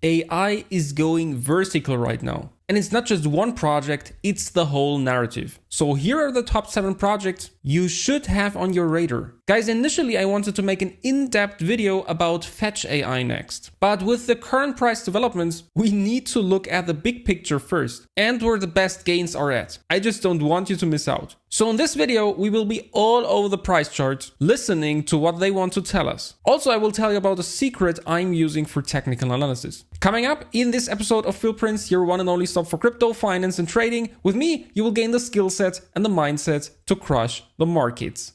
AI is going vertical right now. And it's not just one project, it's the whole narrative. So here are the top 7 projects you should have on your radar. Guys, initially I wanted to make an in-depth video about Fetch AI next. But with the current price developments, we need to look at the big picture first and where the best gains are at. I just don't want you to miss out. So in this video, we will be all over the price charts, listening to what they want to tell us. Also, I will tell you about a secret I'm using for technical analysis. Coming up in this episode of Philprints, your one and only stop for crypto, finance and trading. With me, you will gain the skill set and the mindset to crush the markets.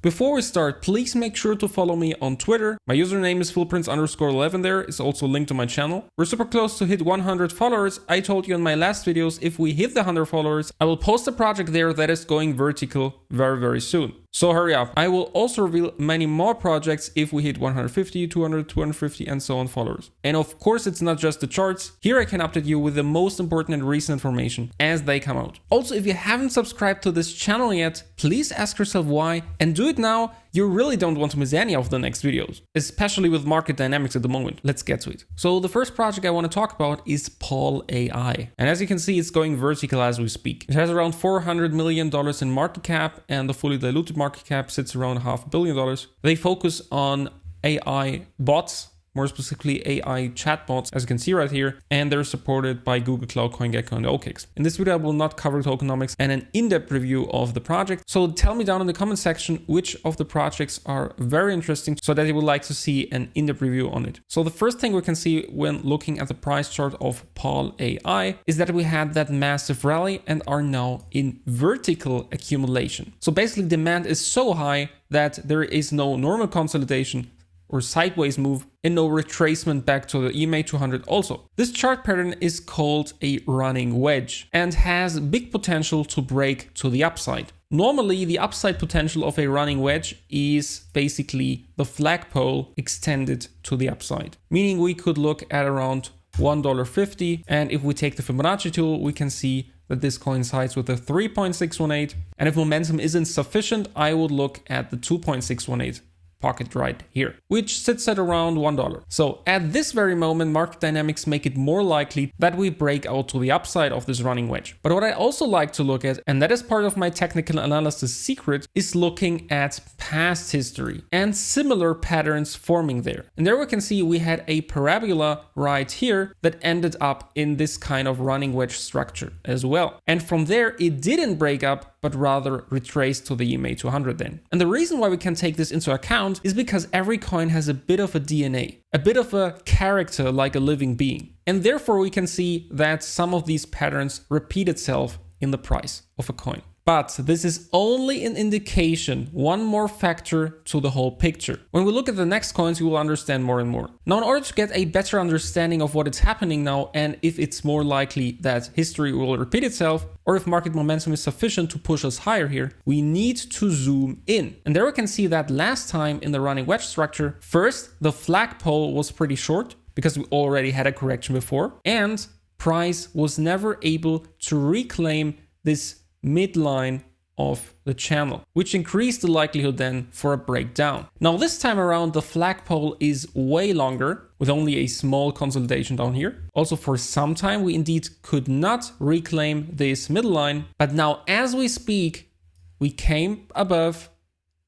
Before we start, please make sure to follow me on Twitter. My username is philprints_11 there. It's also linked to my channel. We're super close to hit 100 followers. I told you in my last videos, if we hit the 100 followers, I will post a project there that is going vertical very, very soon. So hurry up. I will also reveal many more projects if we hit 150, 200, 250 and so on followers. And of course, it's not just the charts. Here I can update you with the most important and recent information as they come out. Also, if you haven't subscribed to this channel yet, please ask yourself why and do it now. You really don't want to miss any of the next videos, especially with market dynamics at the moment. Let's get to it. So the first project I want to talk about is PAAL AI. And as you can see, it's going vertical as we speak. It has around $400 million in market cap and the fully diluted market cap sits around $500 million. They focus on AI bots, more specifically AI chatbots, as you can see right here, and they're supported by Google Cloud, CoinGecko, and OGIX. In this video, I will not cover tokenomics and an in-depth review of the project. So tell me down in the comment section which of the projects are very interesting so that you would like to see an in-depth review on it. So the first thing we can see when looking at the price chart of PAAL AI is that we had that massive rally and are now in vertical accumulation. So basically demand is so high that there is no normal consolidation or sideways move and no retracement back to the EMA 200 also. This chart pattern is called a running wedge and has big potential to break to the upside. Normally, the upside potential of a running wedge is basically the flagpole extended to the upside, meaning we could look at around $1.50, and if we take the Fibonacci tool, we can see that this coincides with the 3.618, and if momentum isn't sufficient, I would look at the 2.618 pocket right here, which sits at around $1. So at this very moment, market dynamics make it more likely that we break out to the upside of this running wedge. But what I also like to look at, and that is part of my technical analysis secret, is looking at past history and similar patterns forming there. And there we can see we had a parabola right here that ended up in this kind of running wedge structure as well. And from there, it didn't break up, but rather retraced to the EMA 200 then. And the reason why we can take this into account is because every coin has a bit of a DNA, a bit of a character like a living being. And therefore we can see that some of these patterns repeat itself in the price of a coin. But this is only an indication, one more factor to the whole picture. When we look at the next coins, you will understand more and more. Now, in order to get a better understanding of what is happening now and if it's more likely that history will repeat itself or if market momentum is sufficient to push us higher here, we need to zoom in. And there we can see that last time in the running wedge structure, first, the flagpole was pretty short because we already had a correction before, and price was never able to reclaim this midline of the channel, which increased the likelihood then for a breakdown. Now this time around, the flagpole is way longer with only a small consolidation down here. Also for some time, we indeed could not reclaim this middle line, but now as we speak, we came above,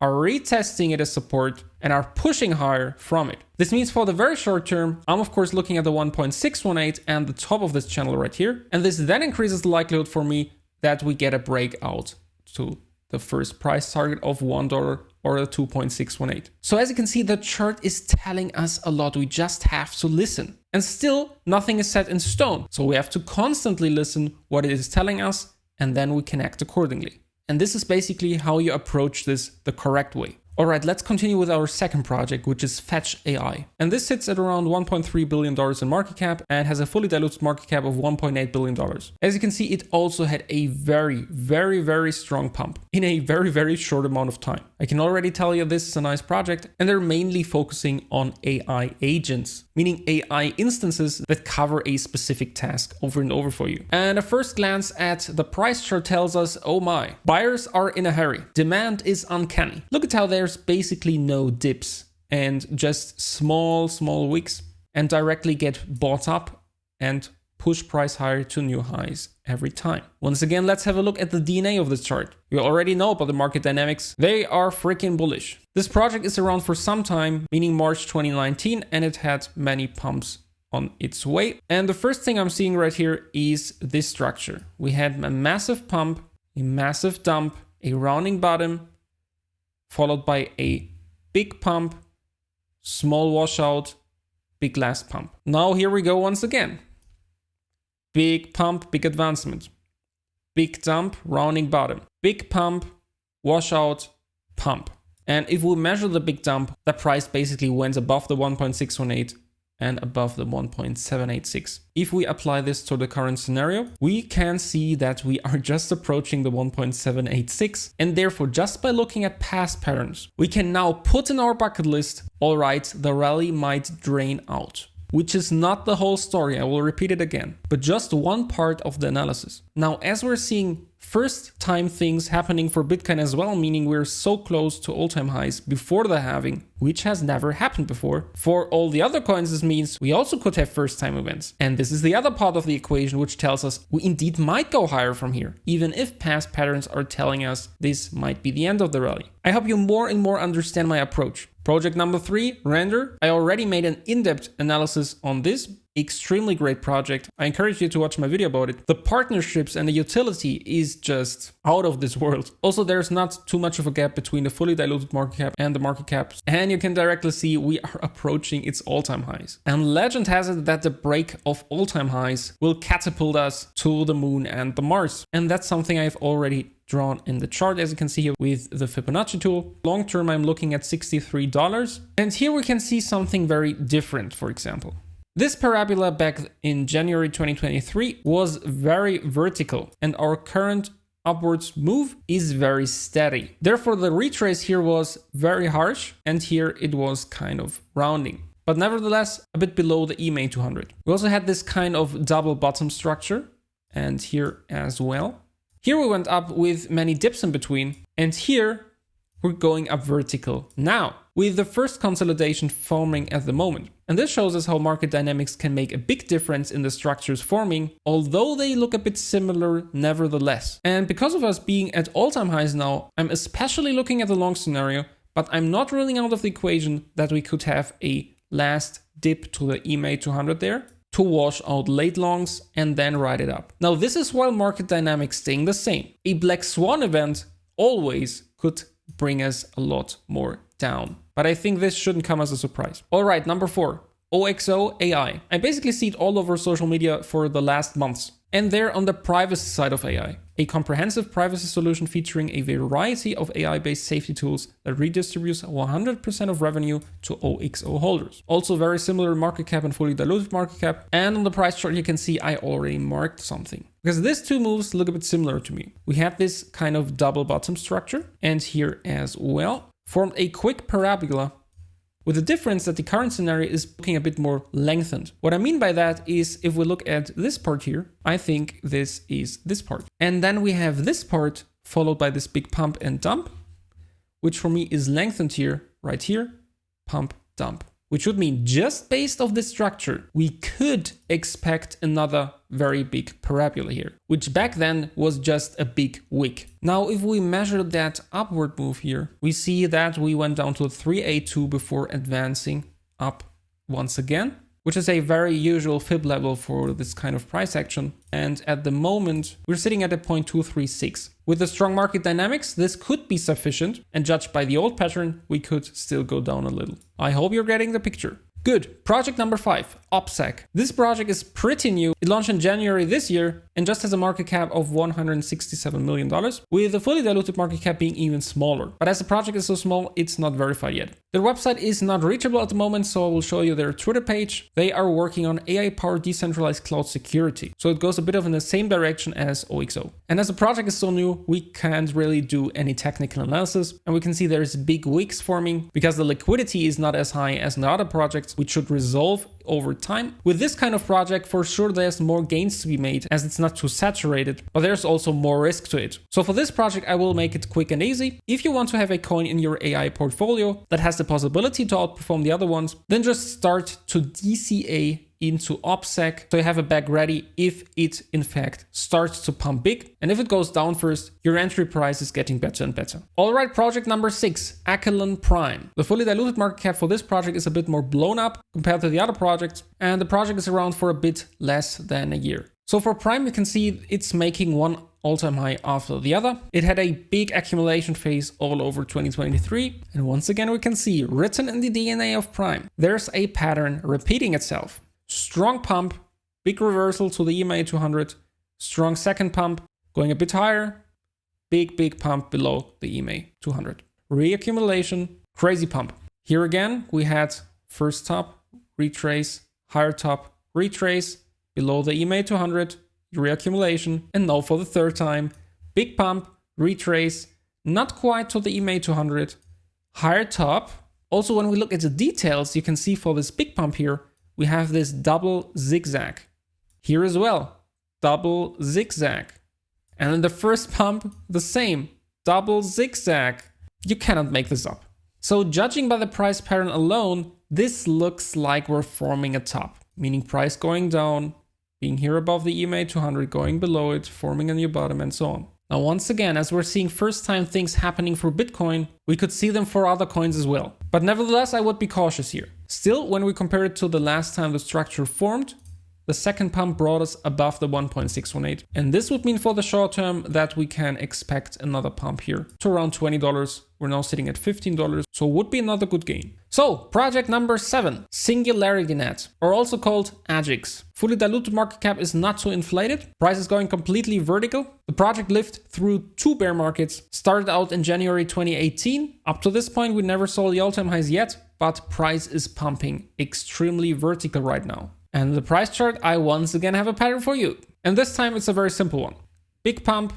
are retesting it as support and are pushing higher from it. This means for the very short term, I'm of course looking at the 1.618 and the top of this channel right here. And this then increases the likelihood for me that we get a breakout to the first price target of $1 or the 2.618. So as you can see, the chart is telling us a lot. We just have to listen. And still, nothing is set in stone. So we have to constantly listen what it is telling us, and then we can act accordingly. And this is basically how you approach this the correct way. All right, let's continue with our second project, which is Fetch AI. And this sits at around $1.3 billion in market cap and has a fully diluted market cap of $1.8 billion. As you can see, it also had a very strong pump in a very short amount of time. I can already tell you this is a nice project, and they're mainly focusing on AI agents, meaning AI instances that cover a specific task over and over for you. And a first glance at the price chart tells us, oh my, buyers are in a hurry. Demand is uncanny. Look at how there's basically no dips and just small wicks and directly get bought up and push price higher to new highs every time. Once again, let's have a look at the DNA of this chart. You already know about the market dynamics. They are freaking bullish. This project is around for some time, meaning March 2019, and it had many pumps on its way. And the first thing I'm seeing right here is this structure. We had a massive pump, a massive dump, a rounding bottom, followed by a big pump, small washout, big last pump. Now here we go once again. Big pump, big advancement. Big dump, rounding bottom. Big pump, washout, pump. And if we measure the big dump, the price basically went above the 1.618 and above the 1.786. If we apply this to the current scenario, we can see that we are just approaching the 1.786. And therefore, just by looking at past patterns, we can now put in our bucket list, all right, the rally might drain out. Which is not the whole story, I will repeat it again, but just one part of the analysis. Now, as we're seeing first time things happening for Bitcoin as well, meaning we're so close to all-time highs before the halving, which has never happened before. For all the other coins, this means we also could have first time events. And this is the other part of the equation, which tells us we indeed might go higher from here, even if past patterns are telling us this might be the end of the rally. I hope you more and more understand my approach. Project number 3, Render. I already made an in-depth analysis on this. Extremely great project. I encourage you to watch my video about it. The partnerships and the utility is just out of this world. Also, there's not too much of a gap between the fully diluted market cap and the market caps. And you can directly see we are approaching its all-time highs. And legend has it that the break of all-time highs will catapult us to the moon and the Mars. And that's something I've already drawn in the chart, as you can see here with the Fibonacci tool. Long term, I'm looking at $63. And here we can see something very different, for example. This parabola back in January 2023 was very vertical, and our current upwards move is very steady. Therefore, the retrace here was very harsh, and here it was kind of rounding. But nevertheless, a bit below the EMA 200. We also had this kind of double bottom structure, and here as well. Here we went up with many dips in between, and here we're going up vertical now, with the first consolidation forming at the moment. And this shows us how market dynamics can make a big difference in the structures forming, although they look a bit similar nevertheless. And because of us being at all-time highs now, I'm especially looking at the long scenario, but I'm not ruling out of the equation that we could have a last dip to the EMA 200 there, to wash out late longs and then ride it up. Now, this is while market dynamics staying the same. A black swan event always could bring us a lot more down. But I think this shouldn't come as a surprise. All right, number 4, OXO AI. I basically see it all over social media for the last months. And they're on the privacy side of AI. A comprehensive privacy solution featuring a variety of AI-based safety tools that redistributes 100% of revenue to OXO holders. Also very similar market cap and fully diluted market cap. And on the price chart, you can see I already marked something. Because these two moves look a bit similar to me. We had this kind of double bottom structure, and here as well, formed a quick parabola, with the difference that the current scenario is looking a bit more lengthened. What I mean by that is if we look at this part here, I think this is this part. And then we have this part followed by this big pump and dump, which for me is lengthened here, right here, pump, dump. Which would mean just based off this structure, we could expect another very big parabola here, which back then was just a big wick. Now, if we measure that upward move here, we see that we went down to 382 before advancing up once again, which is a very usual fib level for this kind of price action. And at the moment, we're sitting at a 0.236. With the strong market dynamics, this could be sufficient, and judged by the old pattern, we could still go down a little. I hope you're getting the picture. Good. Project number 5, OPSEC. This project is pretty new. It launched in January this year, and just has a market cap of $167 million, with the fully diluted market cap being even smaller. But as the project is so small, it's not verified yet. Their website is not reachable at the moment, so I will show you their Twitter page. They are working on AI-powered decentralized cloud security, so it goes a bit of in the same direction as OXO. And as the project is so new, we can't really do any technical analysis, and we can see there's big wicks forming because the liquidity is not as high as in the other projects, which should resolve over time. With this kind of project, for sure there's more gains to be made as it's not too saturated, but there's also more risk to it. So for this project, I will make it quick and easy. If you want to have a coin in your AI portfolio that has the possibility to outperform the other ones, then just start to DCA into OPSEC so you have a bag ready if it in fact starts to pump big, and if it goes down first, your entry price is getting better and better. Alright, project number 6, Echelon Prime. The fully diluted market cap for this project is a bit more blown up compared to the other projects, and the project is around for a bit less than a year. So for Prime, you can see it's making one all-time high after the other. It had a big accumulation phase all over 2023, and once again we can see written in the DNA of Prime, there's a pattern repeating itself. Strong pump, big reversal to the EMA 200, strong second pump, going a bit higher, big pump below the EMA 200. Reaccumulation, crazy pump. Here again, we had first top, retrace, higher top, retrace, below the EMA 200, reaccumulation, and now for the third time, big pump, retrace, not quite to the EMA 200, higher top. Also, when we look at the details, you can see for this big pump here, we have this double zigzag. Here as well, double zigzag. And in the first pump, the same, double zigzag. You cannot make this up. So judging by the price pattern alone, this looks like we're forming a top, meaning price going down, being here above the EMA 200, going below it, forming a new bottom, and so on. Now, once again, as we're seeing first time things happening for Bitcoin, we could see them for other coins as well. But nevertheless, I would be cautious here. Still, when we compare it to the last time the structure formed, the second pump brought us above the 1.618. And this would mean for the short term that we can expect another pump here to around $20. We're now sitting at $15, so would be another good gain. So, project number 7, SingularityNET, or also called AGIX. Fully diluted market cap is not too inflated. Price is going completely vertical. The project lived through 2 bear markets, started out in January 2018. Up to this point, we never saw the all-time highs yet, but price is pumping extremely vertical right now. And the price chart, I once again have a pattern for you. And this time it's a very simple one. Big pump,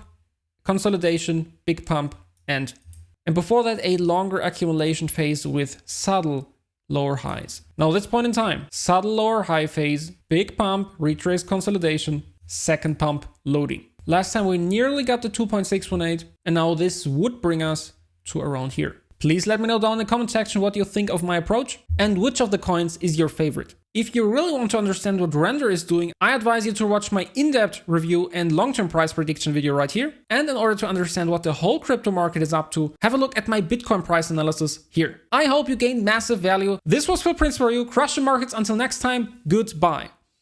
consolidation, big pump, end. And before that, a longer accumulation phase with subtle lower highs. Now, at this point in time, subtle lower high phase, big pump, retrace consolidation, second pump, loading. Last time we nearly got to 2.618, and now this would bring us to around here. Please let me know down in the comment section what you think of my approach and which of the coins is your favorite. If you really want to understand what Render is doing, I advise you to watch my in-depth review and long-term price prediction video right here. And in order to understand what the whole crypto market is up to, have a look at my Bitcoin price analysis here. I hope you gained massive value. This was Phil Prince for you. Crush the markets. Until next time, goodbye.